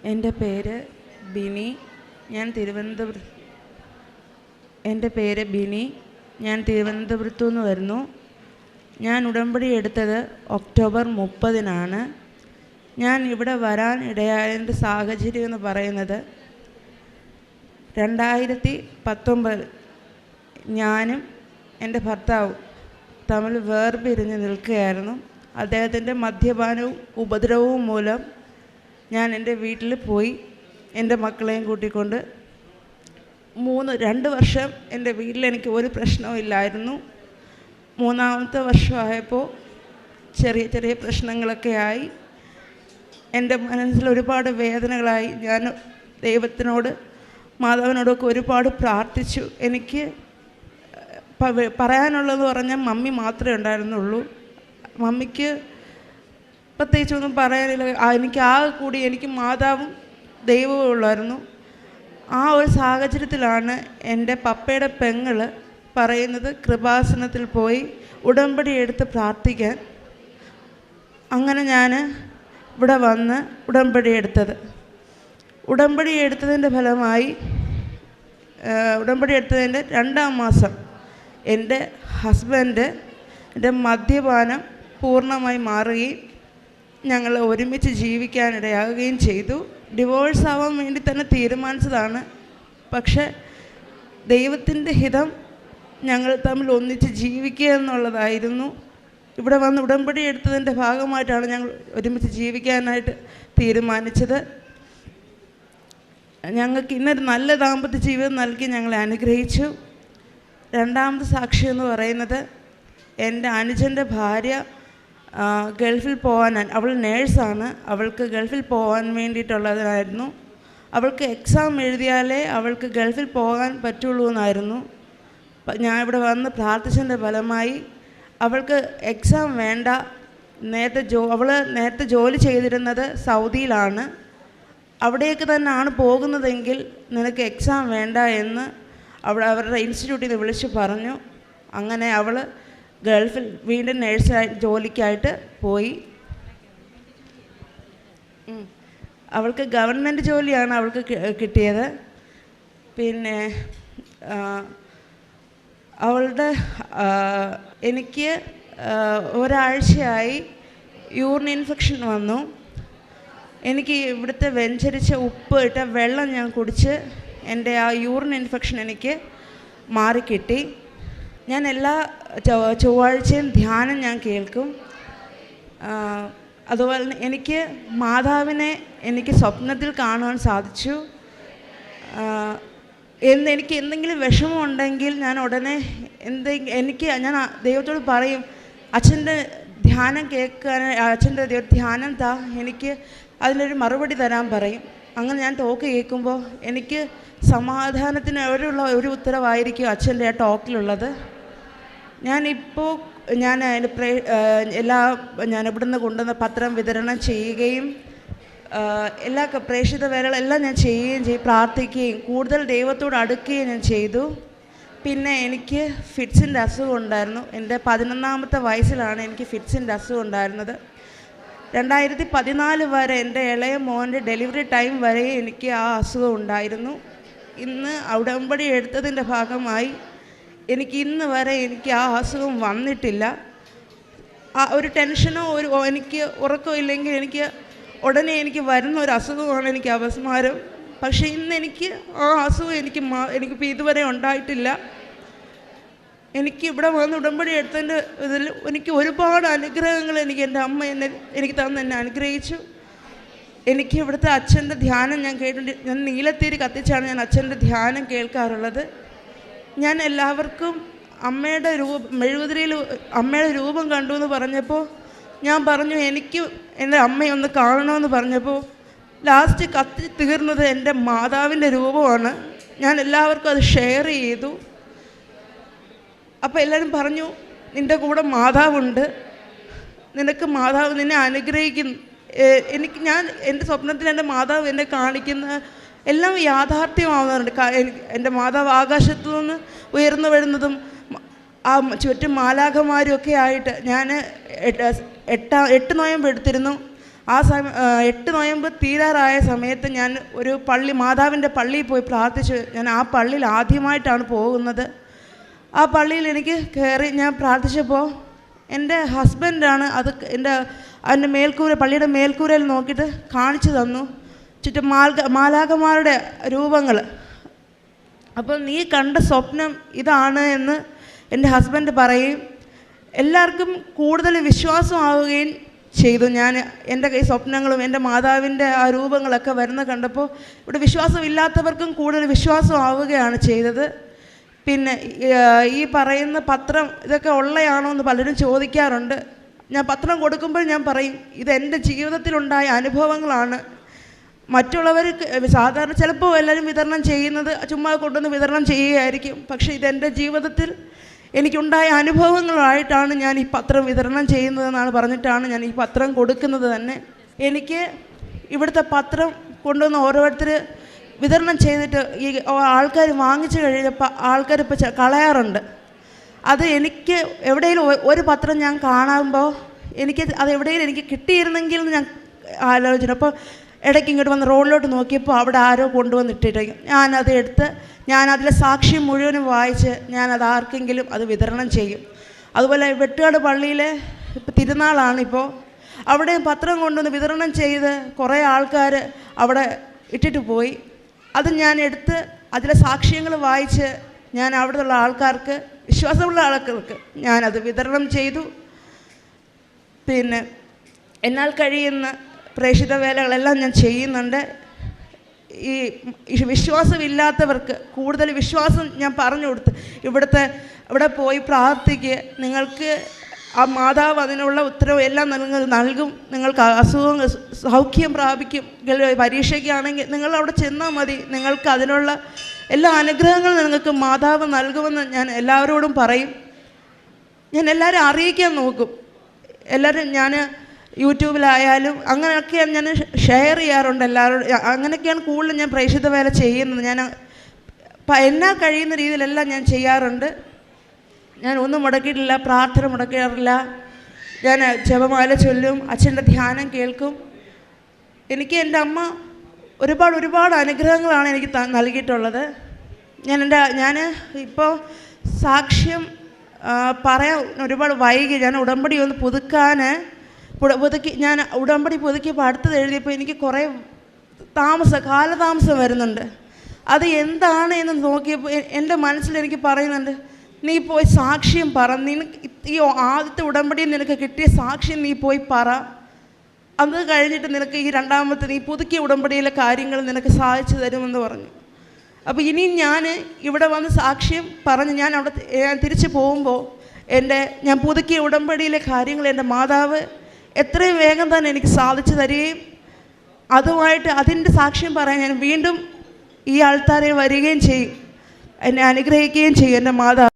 എൻ്റെ പേര് ബിനി. ഞാൻ തിരുവനന്തപുരത്തു നിന്ന് വരുന്നു. ഞാൻ ഉടമ്പടി എടുത്തത് ഒക്ടോബർ 30-നാണ്. ഞാൻ ഇവിടെ വരാൻ ഇടയായതിൻ്റെ സാഹചര്യം എന്ന് പറയുന്നത് 2019 ഞാനും എൻ്റെ ഭർത്താവും തമ്മിൽ വേർപിരിഞ്ഞ് നിൽക്കുകയായിരുന്നു. അദ്ദേഹത്തിൻ്റെ മദ്യപാനവും ഉപദ്രവവും മൂലം ഞാൻ എൻ്റെ വീട്ടിൽ പോയി എൻ്റെ മക്കളെയും കൂട്ടിക്കൊണ്ട് 2 വർഷം എൻ്റെ വീട്ടിൽ എനിക്ക് ഒരു പ്രശ്നവും ഇല്ലായിരുന്നു. 3-ാമത്തെ വർഷമായപ്പോൾ ചെറിയ ചെറിയ പ്രശ്നങ്ങളൊക്കെ ആയി. എൻ്റെ മനസ്സിൽ ഒരുപാട് വേദനകളായി. ഞാൻ ദൈവത്തിനോട് മാതാവിനോടൊക്കെ ഒരുപാട് പ്രാർത്ഥിച്ചു. എനിക്ക് പറയാനുള്ളതെന്ന് പറഞ്ഞാൽ മമ്മി മാത്രമേ ഉണ്ടായിരുന്നുള്ളൂ. മമ്മിക്ക് പ്രത്യേകിച്ചൊന്നും പറയാനില്ല. എനിക്ക് മാതാവും ദൈവവും ഉള്ളായിരുന്നു. ആ ഒരു സാഹചര്യത്തിലാണ് എൻ്റെ പപ്പയുടെ പെങ്ങൾ പറയുന്നത് കൃപാസനത്തിൽ പോയി ഉടമ്പടി എടുത്ത് പ്രാർത്ഥിക്കാൻ. അങ്ങനെ ഞാൻ ഇവിടെ വന്ന് ഉടമ്പടി എടുത്തതിൻ്റെ ഫലമായി ഉടമ്പടി എടുത്തതിൻ്റെ 2-ാം മാസം എൻ്റെ ഹസ്ബൻഡ് എൻ്റെ മദ്യപാനം പൂർണ്ണമായി മാറുകയും ഞങ്ങൾ ഒരുമിച്ച് ജീവിക്കാനിടയാകുകയും ചെയ്തു. ഡിവോഴ്സ് ആവാൻ വേണ്ടി തന്നെ തീരുമാനിച്ചതാണ്. പക്ഷേ ദൈവത്തിൻ്റെ ഹിതം ഞങ്ങൾ തമ്മിൽ ഒന്നിച്ച് ജീവിക്കുക എന്നുള്ളതായിരുന്നു. ഇവിടെ വന്ന് ഉടമ്പടി എടുത്തതിൻ്റെ ഭാഗമായിട്ടാണ് ഞങ്ങൾ ഒരുമിച്ച് ജീവിക്കാനായിട്ട് തീരുമാനിച്ചത്. ഞങ്ങൾക്ക് ഇന്നൊരു നല്ല ദാമ്പത്യ ജീവിതം നൽകി ഞങ്ങളെ അനുഗ്രഹിച്ചു. 2-ാമത്തെ സാക്ഷി എന്ന് പറയുന്നത് എൻ്റെ അനുജൻ്റെ ഭാര്യ ഗൾഫിൽ പോകാൻ, അവൾ നേഴ്സാണ്, അവൾക്ക് ഗൾഫിൽ പോകാൻ വേണ്ടിയിട്ടുള്ളതായിരുന്നു. അവൾക്ക് എക്സാം എഴുതിയാലേ അവൾക്ക് ഗൾഫിൽ പോകാൻ പറ്റുള്ളൂ എന്നായിരുന്നു. ഞാൻ ഇവിടെ വന്ന് പ്രാർത്ഥിച്ചതിൻ്റെ ഫലമായി അവൾക്ക് എക്സാം വേണ്ട. അവൾ നേരത്തെ ജോലി ചെയ്തിരുന്നത് സൗദിയിലാണ്. അവിടേക്ക് തന്നെയാണ് പോകുന്നതെങ്കിൽ നിനക്ക് എക്സാം വേണ്ട എന്ന് അവരുടെ ഇൻസ്റ്റിറ്റ്യൂട്ടിൽ നിന്ന് വിളിച്ച് പറഞ്ഞു. അങ്ങനെ അവൾ ഗൾഫിൽ വീണ്ടും നേഴ്സായി ജോലിക്കായിട്ട് പോയി. അവൾക്ക് ഗവൺമെൻറ് ജോലിയാണ് അവൾക്ക് കിട്ടിയത്. പിന്നെ എനിക്ക് ഒരാഴ്ചയായി യൂറിൻ ഇൻഫെക്ഷൻ വന്നു. എനിക്ക് ഇവിടുത്തെ വെഞ്ചരിച്ച ഉപ്പ് ഇട്ട വെള്ളം ഞാൻ കുടിച്ച് എൻ്റെ ആ യൂറിൻ ഇൻഫെക്ഷൻ എനിക്ക് മാറിക്കിട്ടി. ഞാൻ എല്ലാ ചൊവ്വാഴ്ചയും ധ്യാനം ഞാൻ കേൾക്കും. അതുപോലെ തന്നെ എനിക്ക് മാതാവിനെ എനിക്ക് സ്വപ്നത്തിൽ കാണുവാൻ സാധിച്ചു. എനിക്ക് എന്തെങ്കിലും വിഷമം ഉണ്ടെങ്കിൽ ഞാൻ ഉടനെ ഞാൻ ദൈവത്തോട് പറയും, അച്ഛൻ്റെ ധ്യാനം കേൾക്കാൻ, അച്ഛൻ്റെ ധ്യാനം താ, എനിക്ക് അതിനൊരു മറുപടി തരാൻ പറയും. അങ്ങനെ ഞാൻ ടോക്ക് കേൾക്കുമ്പോൾ എനിക്ക് സമാധാനത്തിന് ഒരു ഉത്തരവായിരിക്കും അച്ഛൻ്റെ ആ ടോക്കിലുള്ളത്. ഞാൻ ഇവിടുന്ന് കൊണ്ടുവന്ന പത്രം വിതരണം ചെയ്യുകയും എല്ലാ പ്രേക്ഷിത വേലകളെല്ലാം ഞാൻ ചെയ്യുകയും പ്രാർത്ഥിക്കുകയും കൂടുതൽ ദൈവത്തോട് അടുക്കുകയും ഞാൻ ചെയ്തു. പിന്നെ എനിക്ക് ഫിറ്റ്സിൻ്റെ അസുഖം ഉണ്ടായിരുന്നു. എൻ്റെ 11-ാമത്തെ വയസ്സിലാണ് എനിക്ക് ഫിറ്റ്സിൻ്റെ അസുഖം ഉണ്ടായിരുന്നത്. 2014 വരെ എൻ്റെ ഇളയ മോൻ്റെ ഡെലിവറി ടൈം വരെ എനിക്ക് ആ അസുഖം ഉണ്ടായിരുന്നു. ഇന്ന് ഉടമ്പടി എടുത്തതിൻ്റെ ഭാഗമായി എനിക്ക് ഇന്ന് വരെ എനിക്ക് ആ അസുഖം വന്നിട്ടില്ല. ഒരു ടെൻഷനോ എനിക്ക് ഉറക്കമോ ഇല്ലെങ്കിൽ ഉടനെ എനിക്ക് വരുന്ന ഒരു അസുഖമാണ് എനിക്ക് അപസ്മാരം. പക്ഷേ ഇന്ന് എനിക്ക് ആ അസുഖം എനിക്കിപ്പോൾ ഇതുവരെ ഉണ്ടായിട്ടില്ല. എനിക്ക് ഇവിടെ വന്ന് ഉടമ്പടി എടുത്തതിൻ്റെ ഇതിൽ എനിക്ക് ഒരുപാട് അനുഗ്രഹങ്ങൾ എൻ്റെ അമ്മ എനിക്ക് എന്നെ അനുഗ്രഹിച്ചു. എനിക്ക് ഇവിടുത്തെ അച്ഛൻ്റെ ധ്യാനം ഞാൻ ഞാൻ നീലത്തിരി കത്തിച്ചാണ് ഞാൻ അച്ഛൻ്റെ ധ്യാനം കേൾക്കാറുള്ളത്. ഞാൻ എല്ലാവർക്കും മെഴുകുതിരിയിൽ അമ്മയുടെ രൂപം കണ്ടു എന്ന് പറഞ്ഞപ്പോൾ ഞാൻ പറഞ്ഞു എനിക്ക് എൻ്റെ അമ്മയൊന്ന് കാണണമെന്ന് പറഞ്ഞപ്പോൾ ലാസ്റ്റ് കത്തി തീർന്നത് എൻ്റെ മാതാവിൻ്റെ രൂപമാണ്. ഞാൻ എല്ലാവർക്കും അത് ഷെയർ ചെയ്തു. അപ്പോൾ എല്ലാവരും പറഞ്ഞു, നിൻ്റെ കൂടെ മാതാവുണ്ട്, നിനക്ക് മാതാവ് നിന്നെ അനുഗ്രഹിക്കുന്നു. എൻ്റെ സ്വപ്നത്തിൽ എൻ്റെ മാതാവ് എന്നെ കാണിക്കുന്ന എല്ലാം യാഥാർത്ഥ്യമാവുന്നുണ്ട്. എൻ്റെ മാതാവ് ആകാശത്തു നിന്ന് ഉയർന്നു വരുന്നതും ആ ചുറ്റും മാലാഖമാരും ഒക്കെ ആയിട്ട് ഞാൻ 8 നോയമ്പ് എടുത്തിരുന്നു. ആ 8 നോയമ്പ് തീരാറായ സമയത്ത് ഞാൻ ഒരു മാതാവിൻ്റെ പള്ളിയിൽ പോയി പ്രാർത്ഥിച്ചു. ഞാൻ ആ പള്ളിയിൽ ആദ്യമായിട്ടാണ് പോകുന്നത്. ആ പള്ളിയിൽ എനിക്ക് കയറി ഞാൻ പ്രാർത്ഥിച്ചപ്പോൾ എൻ്റെ ഹസ്ബൻഡാണ് അതിൻ്റെ പള്ളിയുടെ മേൽക്കൂരയിൽ നോക്കിയിട്ട് കാണിച്ചു തന്നു ചുറ്റും മാലാഖമാരുടെ രൂപങ്ങൾ. അപ്പോൾ നീ കണ്ട സ്വപ്നം ഇതാണ് എന്ന് എൻ്റെ ഹസ്ബൻഡ് പറയും. എല്ലാവർക്കും കൂടുതൽ വിശ്വാസമാവുകയും ചെയ്തു. ഞാൻ എൻ്റെ സ്വപ്നങ്ങളും എൻ്റെ മാതാവിൻ്റെ ആ രൂപങ്ങളൊക്കെ വരുന്ന കണ്ടപ്പോൾ ഇവിടെ വിശ്വാസമില്ലാത്തവർക്കും കൂടുതൽ വിശ്വാസമാവുകയാണ് ചെയ്തത്. പിന്നെ ഈ പറയുന്ന പത്രം ഇതൊക്കെ ഉള്ളയാണോ എന്ന് പലരും ചോദിക്കാറുണ്ട്. ഞാൻ പത്രം കൊടുക്കുമ്പോൾ ഞാൻ പറയും ഇതെൻ്റെ ജീവിതത്തിലുണ്ടായ അനുഭവങ്ങളാണ്. മറ്റുള്ളവർക്ക് സാധാരണ ചിലപ്പോൾ എല്ലാവരും വിതരണം ചെയ്യുന്നത് ചുമ്മാ കൊണ്ടുവന്ന് വിതരണം ചെയ്യുകയായിരിക്കും. പക്ഷേ ഇതെൻ്റെ ജീവിതത്തിൽ എനിക്കുണ്ടായ അനുഭവങ്ങളായിട്ടാണ് ഞാൻ ഈ പത്രം വിതരണം ചെയ്യുന്നതെന്നാണ് പറഞ്ഞിട്ടാണ് ഞാൻ ഈ പത്രം കൊടുക്കുന്നത് തന്നെ. എനിക്ക് ഇവിടുത്തെ പത്രം കൊണ്ടുവന്ന് ഓരോരുത്തർ വിതരണം ചെയ്തിട്ട് ഈ ആൾക്കാർ വാങ്ങിച്ചു കഴിഞ്ഞപ്പോൾ ആൾക്കാർ ഇപ്പോൾ കളയാറുണ്ട്. അത് എനിക്ക് എവിടെയെങ്കിലും ഒരു പത്രം ഞാൻ കാണുമ്പോൾ അത് എവിടെയെങ്കിലും എനിക്ക് കിട്ടിയിരുന്നെങ്കിൽ എന്ന് ഞാൻ ആലോചന. അപ്പോൾ ഇടയ്ക്ക് ഇങ്ങോട്ട് വന്ന് റോഡിലോട്ട് നോക്കിയപ്പോൾ അവിടെ ആരോ കൊണ്ടുവന്നിട്ടിരിക്കും. ഞാനത് എടുത്ത് ഞാനതിലെ സാക്ഷ്യം മുഴുവനും വായിച്ച് ഞാനത് ആർക്കെങ്കിലും അത് വിതരണം ചെയ്യും. അതുപോലെ വെട്ടുകാട് പള്ളിയിലെ തിരുനാളാണിപ്പോൾ. അവിടെ പത്രം കൊണ്ടുവന്ന് വിതരണം ചെയ്ത് കുറേ ആൾക്കാർ അവിടെ ഇട്ടിട്ട് പോയി. അത് ഞാൻ എടുത്ത് അതിലെ സാക്ഷ്യങ്ങൾ വായിച്ച് ഞാൻ അവിടെയുള്ള ആൾക്കാർക്ക് വിശ്വാസമുള്ള ആൾക്കാർക്ക് ഞാനത് വിതരണം ചെയ്തു. പിന്നെ എന്നാൽ കഴിയുന്ന പ്രേക്ഷിത വേലകളെല്ലാം ഞാൻ ചെയ്യുന്നുണ്ട്. ഈ വിശ്വാസമില്ലാത്തവർക്ക് കൂടുതൽ വിശ്വാസം ഞാൻ പറഞ്ഞു കൊടുത്ത് ഇവിടെ പോയി പ്രാർത്ഥിക്കുക. നിങ്ങൾക്ക് ആ മാതാവ് അതിനുള്ള ഉത്തരവ് എല്ലാം നൽകും. നിങ്ങൾക്ക് അസുഖങ്ങൾ സൗഖ്യം പ്രാപിക്കും. പരീക്ഷയ്ക്കാണെങ്കിൽ നിങ്ങൾ അവിടെ ചെന്നാൽ മതി. നിങ്ങൾക്ക് അതിനുള്ള എല്ലാ അനുഗ്രഹങ്ങളും നിങ്ങൾക്ക് മാതാവ് നൽകുമെന്ന് ഞാൻ എല്ലാവരോടും പറയും. ഞാൻ എല്ലാവരും അറിയിക്കാൻ നോക്കും. എല്ലാവരും ഞാൻ യൂട്യൂബിലായാലും അങ്ങനെയൊക്കെയാണ് ഞാൻ ഷെയർ ചെയ്യാറുണ്ട് എല്ലാവരോടും. അങ്ങനെയൊക്കെയാണ് കൂടുതലും ഞാൻ പ്രേക്ഷിത വേല ചെയ്യുന്നത്. ഞാൻ എന്നാൽ കഴിയുന്ന രീതിയിലെല്ലാം ഞാൻ ചെയ്യാറുണ്ട്. ഞാൻ ഒന്നും മുടക്കിയിട്ടില്ല, പ്രാർത്ഥന മുടക്കാറില്ല. ഞാൻ ജപമാല ചൊല്ലും, അച്ഛൻ്റെ ധ്യാനം കേൾക്കും. എനിക്ക് എൻ്റെ അമ്മ ഒരുപാട് അനുഗ്രഹങ്ങളാണ് എനിക്ക് നൽകിയിട്ടുള്ളത്. ഞാൻ ഇപ്പോൾ സാക്ഷ്യം പറയാൻ ഒരുപാട് വൈകി. ഞാൻ ഉടമ്പടി ഒന്ന് ഞാൻ ഉടമ്പടി പുതുക്കിയപ്പോൾ അടുത്തത് എഴുതിയപ്പോൾ എനിക്ക് കുറേ കാലതാമസം വരുന്നുണ്ട്. അത് എന്താണ് എന്ന് നോക്കിയപ്പോൾ എൻ്റെ മനസ്സിൽ എനിക്ക് പറയുന്നുണ്ട്, നീ പോയി സാക്ഷ്യം പറ. ഈ ആദ്യത്തെ ഉടമ്പടിയിൽ നിനക്ക് കിട്ടിയ സാക്ഷ്യം നീ പോയി പറ. അത് കഴിഞ്ഞിട്ട് നിനക്ക് ഈ രണ്ടാമത്തെ നീ പുതുക്കിയ ഉടമ്പടിയിലെ കാര്യങ്ങൾ നിനക്ക് സാധിച്ചു തരുമെന്ന് പറഞ്ഞു. അപ്പോൾ ഇനിയും ഞാൻ ഇവിടെ വന്ന് സാക്ഷ്യം പറഞ്ഞ് ഞാൻ തിരിച്ചു പോകുമ്പോൾ ഞാൻ പുതുക്കിയ ഉടമ്പടിയിലെ കാര്യങ്ങൾ എൻ്റെ മാതാവ് എത്രയും വേഗം തന്നെ എനിക്ക് സാധിച്ചു തരികയും അതുമായിട്ട് അതിൻ്റെ സാക്ഷ്യം പറയാൻ ഞാൻ വീണ്ടും ഈ ആൾത്താരെ വരികയും ചെയ്യും. എന്നെ അനുഗ്രഹിക്കുകയും ചെയ്യും എൻ്റെ മാതാവ്.